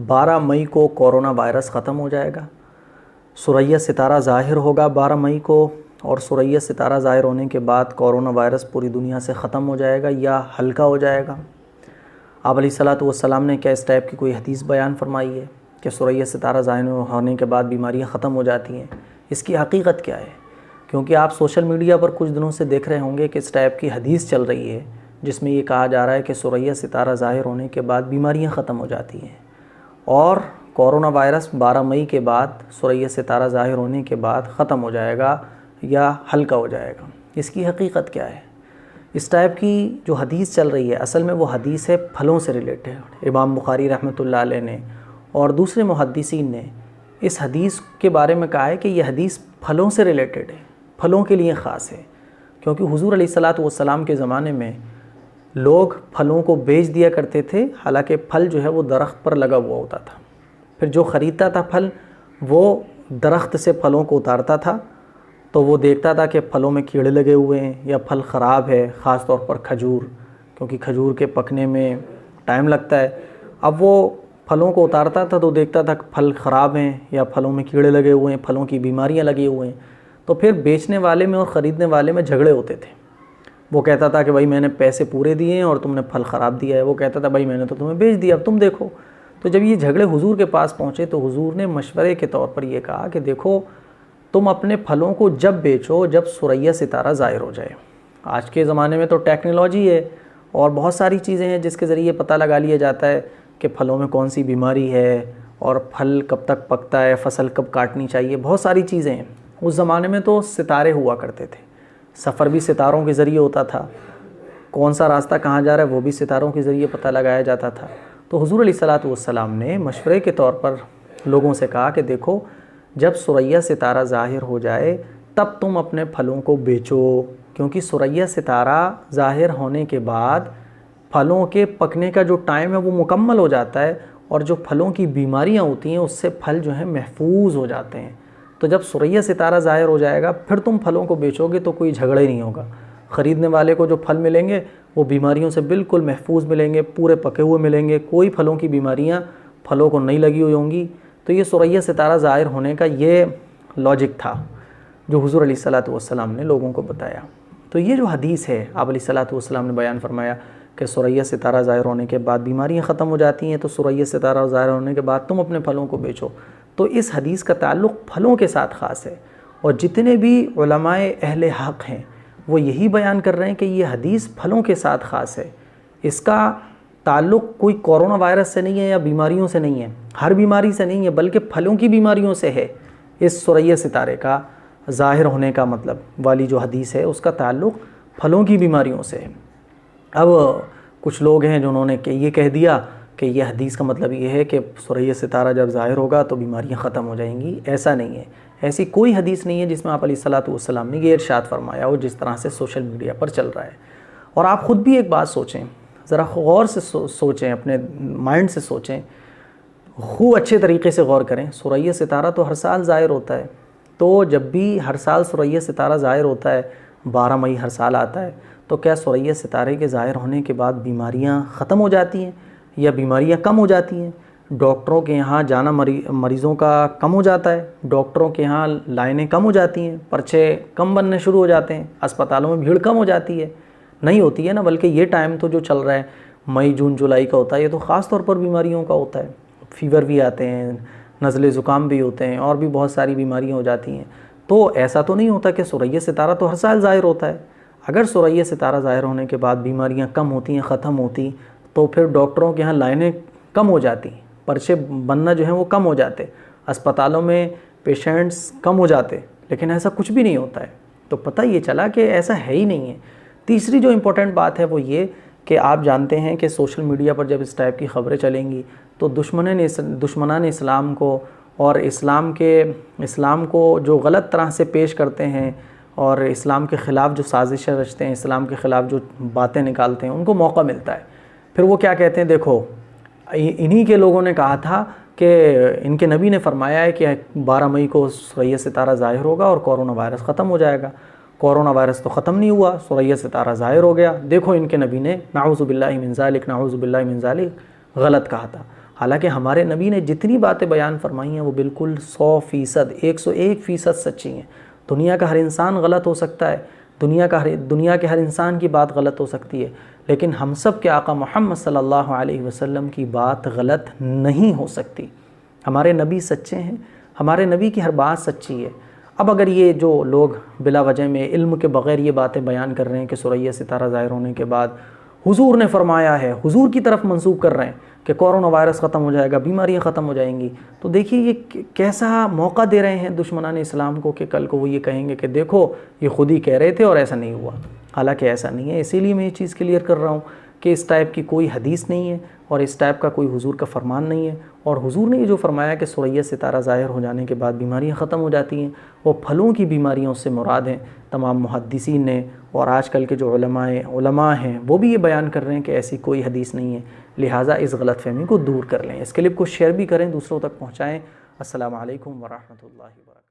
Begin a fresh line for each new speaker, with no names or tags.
12 مئی کو corona virus ختم ہو جائے گا، ثریا ستارہ ظاہر ہوگا 12 مئی کو، اور ثریا ستارہ ظاہر ہونے کے بعد کورونا وائرس پوری دنیا سے ختم ہو جائے گا یا ہلکا ہو جائے گا۔ آپ علیہ الصلوۃ والسلام نے کیا اس ٹائپ کی کوئی حدیث بیان فرمائی ہے کہ ثریا ستارہ ظاہر ہونے کے بعد بیماریاں ختم ہو جاتی ہیں؟ اس کی حقیقت کیا ہے؟ کیونکہ آپ سوشل میڈیا پر کچھ دنوں سے دیکھ رہے ہوں گے کہ اس ٹائپ کی حدیث چل رہی ہے جس میں یہ کہا جا رہا ہے کہ ثریا ستارہ ظاہر ہونے کے بعد بیماریاں ختم ہو جاتی ہیں، اور کورونا وائرس 12 مئی کے بعد ثریا ستارہ ظاہر ہونے کے بعد ختم ہو جائے گا یا ہلکا ہو جائے گا۔ اس کی حقیقت کیا ہے؟ اس ٹائپ کی جو حدیث چل رہی ہے اصل میں وہ حدیث ہے پھلوں سے ریلیٹڈ۔ امام بخاری رحمۃ اللہ علیہ نے اور دوسرے محدثین نے اس حدیث کے بارے میں کہا ہے کہ یہ حدیث پھلوں سے ریلیٹڈ ہے، پھلوں کے لیے خاص ہے، کیونکہ حضور علیہ الصلوۃ والسلام کے زمانے میں لوگ پھلوں کو بیچ دیا کرتے تھے، حالانکہ پھل جو ہے وہ درخت پر لگا ہوا ہوتا تھا۔ پھر جو خریدتا تھا پھل وہ درخت سے پھلوں کو اتارتا تھا تو وہ دیکھتا تھا کہ پھلوں میں کیڑے لگے ہوئے ہیں یا پھل خراب ہے، خاص طور پر کھجور، کیونکہ کھجور کے پکنے میں ٹائم لگتا ہے۔ اب وہ پھلوں کو اتارتا تھا تو دیکھتا تھا کہ پھل خراب ہیں یا پھلوں میں کیڑے لگے ہوئے ہیں، پھلوں کی بیماریاں لگی ہوئے ہیں، تو پھر بیچنے والے میں اور خریدنے والے میں جھگڑے ہوتے تھے۔ وہ کہتا تھا کہ بھائی میں نے پیسے پورے دیے ہیں اور تم نے پھل خراب دیا ہے، وہ کہتا تھا بھائی میں نے تو تمہیں بیچ دیا، اب تم دیکھو۔ تو جب یہ جھگڑے حضور کے پاس پہنچے تو حضور نے مشورے کے طور پر یہ کہا کہ دیکھو تم اپنے پھلوں کو جب بیچو جب ثریا ستارہ ظاہر ہو جائے۔ آج کے زمانے میں تو ٹیکنالوجی ہے اور بہت ساری چیزیں ہیں جس کے ذریعے پتہ لگا لیا جاتا ہے کہ پھلوں میں کون سی بیماری ہے اور پھل کب تک پکتا ہے، فصل کب کاٹنی چاہیے، بہت ساری چیزیں ہیں۔ اس زمانے میں تو ستارے ہوا کرتے تھے، سفر بھی ستاروں کے ذریعے ہوتا تھا، کون سا راستہ کہاں جا رہا ہے وہ بھی ستاروں کے ذریعے پتہ لگایا جاتا تھا۔ تو حضور علیہ الصلوۃ والسلام نے مشورے کے طور پر لوگوں سے کہا کہ دیکھو جب ثریا ستارہ ظاہر ہو جائے تب تم اپنے پھلوں کو بیچو، کیونکہ ثریا ستارہ ظاہر ہونے کے بعد پھلوں کے پکنے کا جو ٹائم ہے وہ مکمل ہو جاتا ہے، اور جو پھلوں کی بیماریاں ہوتی ہیں اس سے پھل جو ہیں محفوظ ہو جاتے ہیں۔ تو جب ثریا ستارہ ظاہر ہو جائے گا پھر تم پھلوں کو بیچو گے تو کوئی جھگڑا ہی نہیں ہوگا، خریدنے والے کو جو پھل ملیں گے وہ بیماریوں سے بالکل محفوظ ملیں گے، پورے پکے ہوئے ملیں گے، کوئی پھلوں کی بیماریاں پھلوں کو نہیں لگی ہوئی ہوں گی۔ تو یہ ثریا ستارہ ظاہر ہونے کا یہ لاجک تھا جو حضور علیہ الصلوۃ والسلام نے لوگوں کو بتایا۔ تو یہ جو حدیث ہے آپ علیہ الصلوۃ والسلام نے بیان فرمایا کہ ثریا ستارہ ظاہر ہونے کے بعد بیماریاں ختم ہو جاتی ہیں، تو ثریا ستارہ ظاہر ہونے کے بعد تم اپنے پھلوں کو بیچو، تو اس حدیث کا تعلق پھلوں کے ساتھ خاص ہے۔ اور جتنے بھی علماء اہل حق ہیں وہ یہی بیان کر رہے ہیں کہ یہ حدیث پھلوں کے ساتھ خاص ہے، اس کا تعلق کوئی کورونا وائرس سے نہیں ہے یا بیماریوں سے نہیں ہے، ہر بیماری سے نہیں ہے، بلکہ پھلوں کی بیماریوں سے ہے۔ اس ثریا ستارے کا ظاہر ہونے کا مطلب والی جو حدیث ہے اس کا تعلق پھلوں کی بیماریوں سے ہے۔ اب کچھ لوگ ہیں جنہوں نے یہ کہہ دیا کہ یہ حدیث کا مطلب یہ ہے کہ ثریا ستارہ جب ظاہر ہوگا تو بیماریاں ختم ہو جائیں گی۔ ایسا نہیں ہے، ایسی کوئی حدیث نہیں ہے جس میں آپ علیہ الصلوۃ والسلام نے یہ ارشاد فرمایا ہو جس طرح سے سوشل میڈیا پر چل رہا ہے۔ اور آپ خود بھی ایک بات سوچیں، ذرا غور سے سوچیں، اپنے مائنڈ سے سوچیں، خوب اچھے طریقے سے غور کریں۔ ثریا ستارہ تو ہر سال ظاہر ہوتا ہے، تو جب بھی ہر سال ثریا ستارہ ظاہر ہوتا ہے، 12 مئی ہر سال آتا ہے، تو کیا ثریا ستارے کے ظاہر ہونے کے بعد بیماریاں ختم ہو جاتی ہیں یا بیماریاں کم ہو جاتی ہیں؟ ڈاکٹروں کے یہاں جانا مریضوں کا کم ہو جاتا ہے، ڈاکٹروں کے یہاں لائنیں کم ہو جاتی ہیں، پرچے کم بننے شروع ہو جاتے ہیں، اسپتالوں میں بھیڑ کم ہو جاتی ہے؟ نہیں ہوتی ہے نا، بلکہ یہ ٹائم تو جو چل رہا ہے مئی جون جولائی کا ہوتا ہے، یہ تو خاص طور پر بیماریوں کا ہوتا ہے، فیور بھی آتے ہیں، نزلے زکام بھی ہوتے ہیں، اور بھی بہت ساری بیماریاں ہو جاتی ہیں۔ تو ایسا تو نہیں ہوتا کہ ثریا ستارہ تو ہر سال ظاہر ہوتا ہے۔ اگر ثریا ستارہ ظاہر ہونے کے بعد بیماریاں کم ہوتی ہیں، ختم ہوتی، تو پھر ڈاکٹروں کے ہاں لائنیں کم ہو جاتی، پرچے بننا جو ہیں وہ کم ہو جاتے، اسپتالوں میں پیشنٹس کم ہو جاتے، لیکن ایسا کچھ بھی نہیں ہوتا ہے۔ تو پتہ یہ چلا کہ ایسا ہے ہی نہیں ہے۔ تیسری جو امپورٹنٹ بات ہے وہ یہ کہ آپ جانتے ہیں کہ سوشل میڈیا پر جب اس ٹائپ کی خبریں چلیں گی تو دشمنان اسلام کو اور اسلام کو جو غلط طرح سے پیش کرتے ہیں اور اسلام کے خلاف جو سازشیں رچتے ہیں، اسلام کے خلاف جو باتیں نکالتے ہیں، ان کو موقع ملتا ہے۔ پھر وہ کیا کہتے ہیں، دیکھو انہی کے لوگوں نے کہا تھا کہ ان کے نبی نے فرمایا ہے کہ 12 مئی کو ثریا ستارہ ظاہر ہوگا اور کورونا وائرس ختم ہو جائے گا۔ کورونا وائرس تو ختم نہیں ہوا، ثریا ستارہ ظاہر ہو گیا، دیکھو ان کے نبی نے نعوذ باللہ من ذالک، نعوذ باللہ من ذالک غلط کہا تھا۔ حالانکہ ہمارے نبی نے جتنی باتیں بیان فرمائی ہیں وہ بالکل 100%، 101% سچی ہیں۔ دنیا کا ہر انسان غلط ہو سکتا ہے، دنیا کے ہر انسان کی بات غلط ہو سکتی ہے، لیکن ہم سب کے آقا محمد صلی اللہ علیہ وسلم کی بات غلط نہیں ہو سکتی۔ ہمارے نبی سچے ہیں، ہمارے نبی کی ہر بات سچی ہے۔ اب اگر یہ جو لوگ بلا وجہ میں علم کے بغیر یہ باتیں بیان کر رہے ہیں کہ ثریا ستارہ ظاہر ہونے کے بعد حضور نے فرمایا ہے، حضور کی طرف منسوب کر رہے ہیں کہ کورونا وائرس ختم ہو جائے گا، بیماریاں ختم ہو جائیں گی، تو دیکھیے یہ کیسا موقع دے رہے ہیں دشمنان اسلام کو کہ کل کو وہ یہ کہیں گے کہ دیکھو یہ خود ہی کہہ رہے تھے اور ایسا نہیں ہوا۔ حالانکہ ایسا نہیں ہے، اسی لیے میں یہ چیز کلیئر کر رہا ہوں کہ اس ٹائپ کی کوئی حدیث نہیں ہے اور اس ٹائپ کا کوئی حضور کا فرمان نہیں ہے، اور حضور نے یہ جو فرمایا کہ ثریا ستارہ ظاہر ہو جانے کے بعد بیماریاں ختم ہو جاتی ہیں، وہ پھلوں کی بیماریوں سے مراد ہیں۔ تمام محدثین نے اور آج کل کے جو علماء ہیں وہ بھی یہ بیان کر رہے ہیں کہ ایسی کوئی حدیث نہیں ہے، لہٰذا اس غلط فہمی کو دور کر لیں۔ اس کلپ کو شیئر بھی کریں، دوسروں تک پہنچائیں۔ السلام علیکم ورحمۃ اللہ وبرکاتہ۔